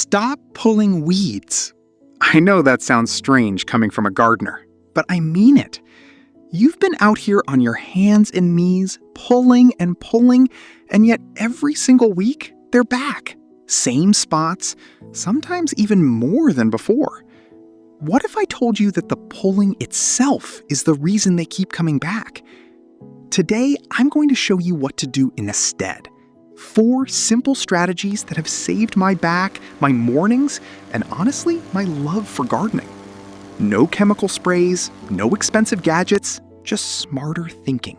Stop pulling weeds. I know that sounds strange coming from a gardener, but I mean it. You've been out here on your hands and knees, pulling and pulling, and yet every single week, they're back. Same spots, sometimes even more than before. What if I told you that the pulling itself is the reason they keep coming back? Today, I'm going to show you what to do instead. 4 simple strategies that have saved my back, my mornings, and honestly, my love for gardening. No chemical sprays, no expensive gadgets, just smarter thinking.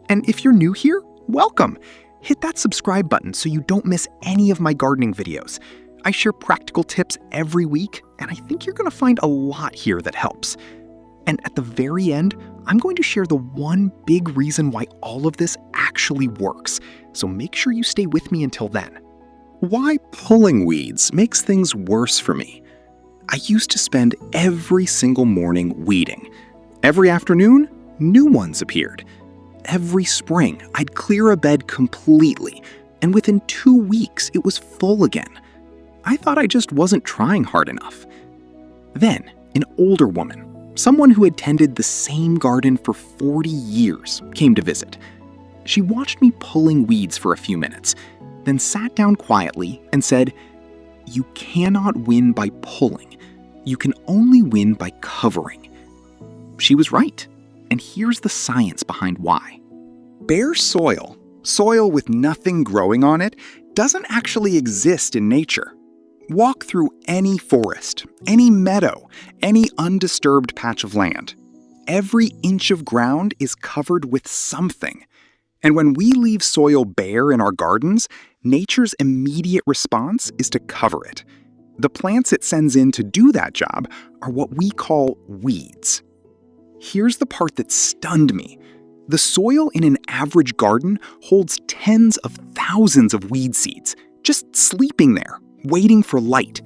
And if you're new here, welcome! Hit that subscribe button so you don't miss any of my gardening videos. I share practical tips every week, and I think you're going to find a lot here that helps. And at the very end, I'm going to share the one big reason why all of this actually works, so make sure you stay with me until then. Why pulling weeds makes things worse for me. I used to spend every single morning weeding. Every afternoon, new ones appeared. Every spring, I'd clear a bed completely, and within 2 weeks, it was full again. I thought I just wasn't trying hard enough. Then, an older woman, someone who had tended the same garden for 40 years, came to visit. She watched me pulling weeds for a few minutes, then sat down quietly and said, "You cannot win by pulling. You can only win by covering." She was right, and here's the science behind why. Bare soil with nothing growing on it, doesn't actually exist in nature. Walk through any forest, any meadow, any undisturbed patch of land. Every inch of ground is covered with something. And when we leave soil bare in our gardens, nature's immediate response is to cover it. The plants it sends in to do that job are what we call weeds. Here's the part that stunned me. The soil in an average garden holds tens of thousands of weed seeds, just sleeping there, waiting for light.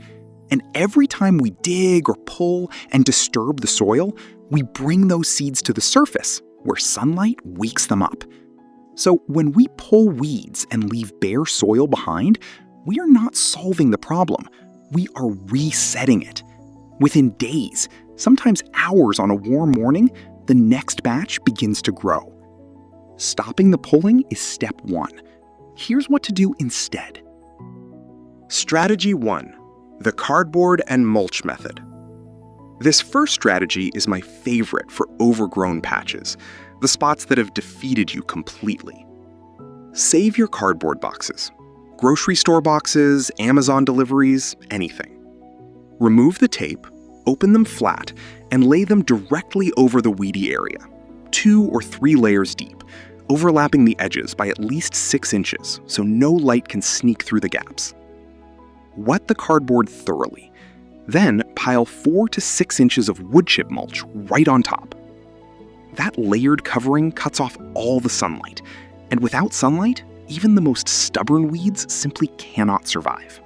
And every time we dig or pull and disturb the soil, we bring those seeds to the surface, where sunlight wakes them up. So when we pull weeds and leave bare soil behind, we are not solving the problem. We are resetting it. Within days, sometimes hours on a warm morning, the next batch begins to grow. Stopping the pulling is step 1. Here's what to do instead. Strategy 1. The cardboard and mulch method. This first strategy is my favorite for overgrown patches, the spots that have defeated you completely. Save your cardboard boxes. Grocery store boxes, Amazon deliveries, anything. Remove the tape, open them flat, and lay them directly over the weedy area, 2 or 3 layers deep, overlapping the edges by at least 6 inches so no light can sneak through the gaps. Wet the cardboard thoroughly. Then pile 4 to 6 inches of wood chip mulch right on top. That layered covering cuts off all the sunlight, and without sunlight, even the most stubborn weeds simply cannot survive.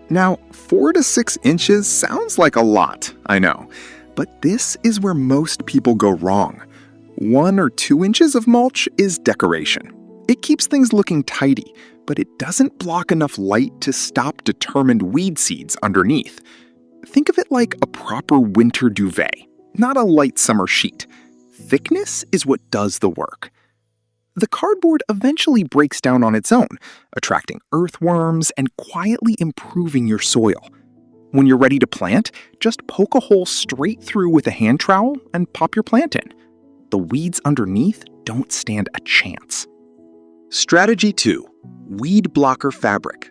Now, 4 to 6 inches sounds like a lot, I know, but this is where most people go wrong. 1 or 2 inches of mulch is decoration. It keeps things looking tidy, but it doesn't block enough light to stop determined weed seeds underneath. Think of it like a proper winter duvet, not a light summer sheet. Thickness is what does the work. The cardboard eventually breaks down on its own, attracting earthworms and quietly improving your soil. When you're ready to plant, just poke a hole straight through with a hand trowel and pop your plant in. The weeds underneath don't stand a chance. Strategy 2. Weed blocker fabric.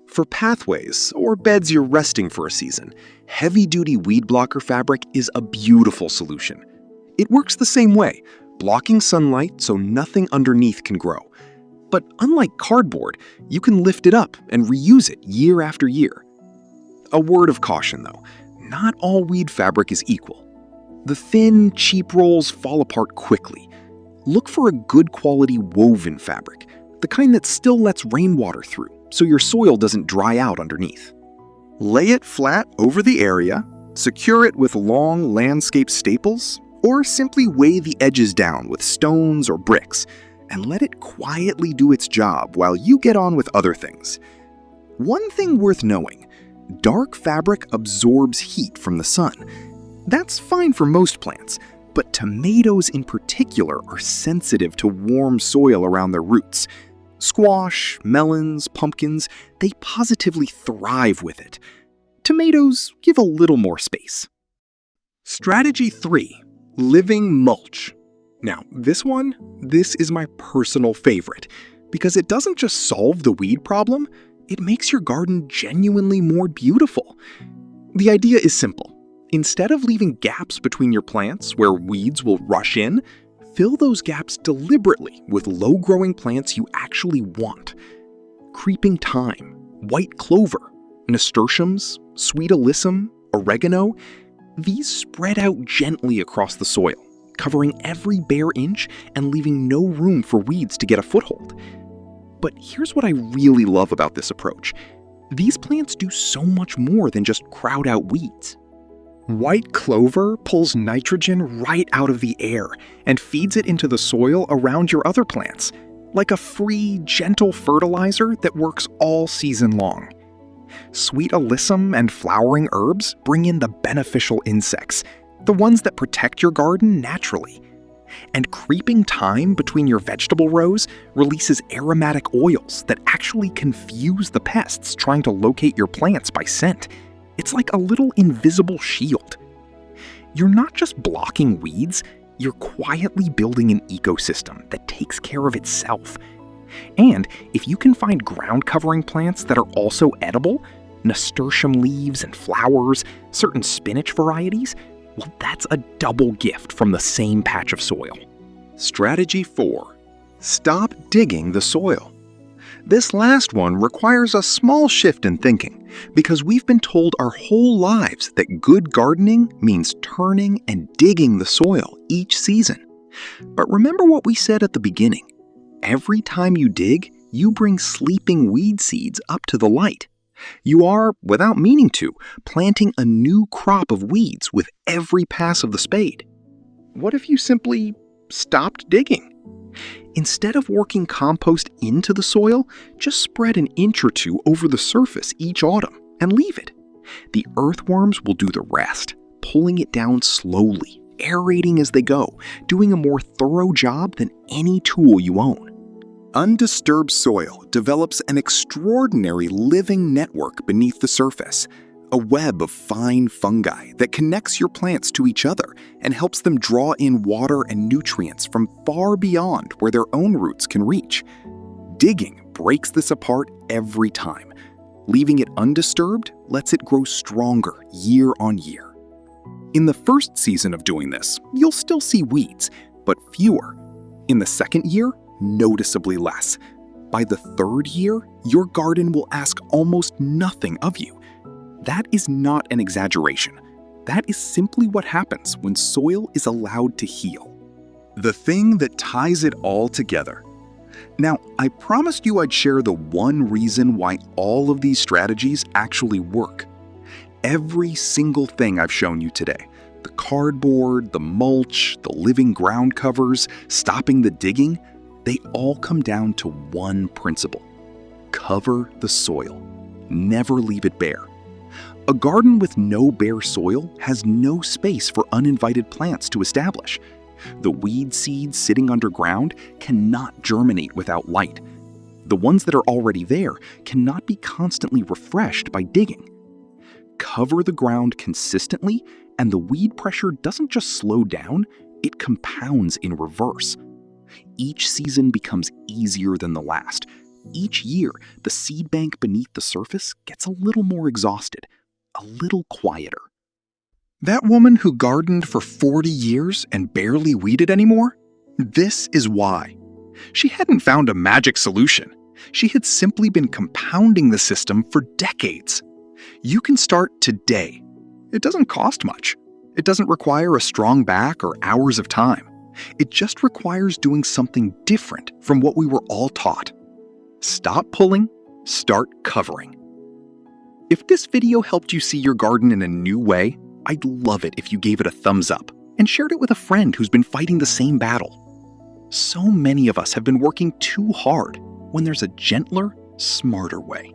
For pathways or beds you're resting for a season, heavy-duty weed blocker fabric is a beautiful solution. It works the same way, blocking sunlight so nothing underneath can grow. But unlike cardboard, you can lift it up and reuse it year after year. A word of caution though, not all weed fabric is equal. The thin, cheap rolls fall apart quickly. Look for a good quality woven fabric, the kind that still lets rainwater through, so your soil doesn't dry out underneath. Lay it flat over the area, secure it with long landscape staples, or simply weigh the edges down with stones or bricks, and let it quietly do its job while you get on with other things. One thing worth knowing, dark fabric absorbs heat from the sun. That's fine for most plants, but tomatoes in particular are sensitive to warm soil around their roots. Squash, melons, pumpkins, they positively thrive with it. Tomatoes give a little more space. Strategy 3. Living mulch. Now, this is my personal favorite because it doesn't just solve the weed problem, it makes your garden genuinely more beautiful. The idea is simple. Instead of leaving gaps between your plants where weeds will rush in, fill those gaps deliberately with low-growing plants you actually want. Creeping thyme, white clover, nasturtiums, sweet alyssum, oregano, these spread out gently across the soil, covering every bare inch and leaving no room for weeds to get a foothold. But here's what I really love about this approach. These plants do so much more than just crowd out weeds. White clover pulls nitrogen right out of the air and feeds it into the soil around your other plants, like a free, gentle fertilizer that works all season long. Sweet alyssum and flowering herbs bring in the beneficial insects, the ones that protect your garden naturally. And creeping thyme between your vegetable rows releases aromatic oils that actually confuse the pests trying to locate your plants by scent. It's like a little invisible shield. You're not just blocking weeds, you're quietly building an ecosystem that takes care of itself. And if you can find ground-covering plants that are also edible, nasturtium leaves and flowers, certain spinach varieties, well, that's a double gift from the same patch of soil. Strategy 4. Stop digging the soil. This last one requires a small shift in thinking, because we've been told our whole lives that good gardening means turning and digging the soil each season. But remember what we said at the beginning. Every time you dig, you bring sleeping weed seeds up to the light. You are, without meaning to, planting a new crop of weeds with every pass of the spade. What if you simply stopped digging? Instead of working compost into the soil, just spread an inch or two over the surface each autumn and leave it. The earthworms will do the rest, pulling it down slowly, aerating as they go, doing a more thorough job than any tool you own. Undisturbed soil develops an extraordinary living network beneath the surface, a web of fine fungi that connects your plants to each other and helps them draw in water and nutrients from far beyond where their own roots can reach. Digging breaks this apart every time. Leaving it undisturbed lets it grow stronger year on year. In the first season of doing this, you'll still see weeds, but fewer. In the second year, noticeably less. By the third year, your garden will ask almost nothing of you. That is not an exaggeration. That is simply what happens when soil is allowed to heal. The thing that ties it all together. Now, I promised you I'd share the one reason why all of these strategies actually work. Every single thing I've shown you today, the cardboard, the mulch, the living ground covers, stopping the digging, they all come down to one principle. Cover the soil. Never leave it bare. A garden with no bare soil has no space for uninvited plants to establish. The weed seeds sitting underground cannot germinate without light. The ones that are already there cannot be constantly refreshed by digging. Cover the ground consistently, and the weed pressure doesn't just slow down, it compounds in reverse. Each season becomes easier than the last. Each year, the seed bank beneath the surface gets a little more exhausted, a little quieter. That woman who gardened for 40 years and barely weeded anymore? This is why. She hadn't found a magic solution. She had simply been compounding the system for decades. You can start today. It doesn't cost much. It doesn't require a strong back or hours of time. It just requires doing something different from what we were all taught. Stop pulling, start covering. If this video helped you see your garden in a new way, I'd love it if you gave it a thumbs up and shared it with a friend who's been fighting the same battle. So many of us have been working too hard when there's a gentler, smarter way.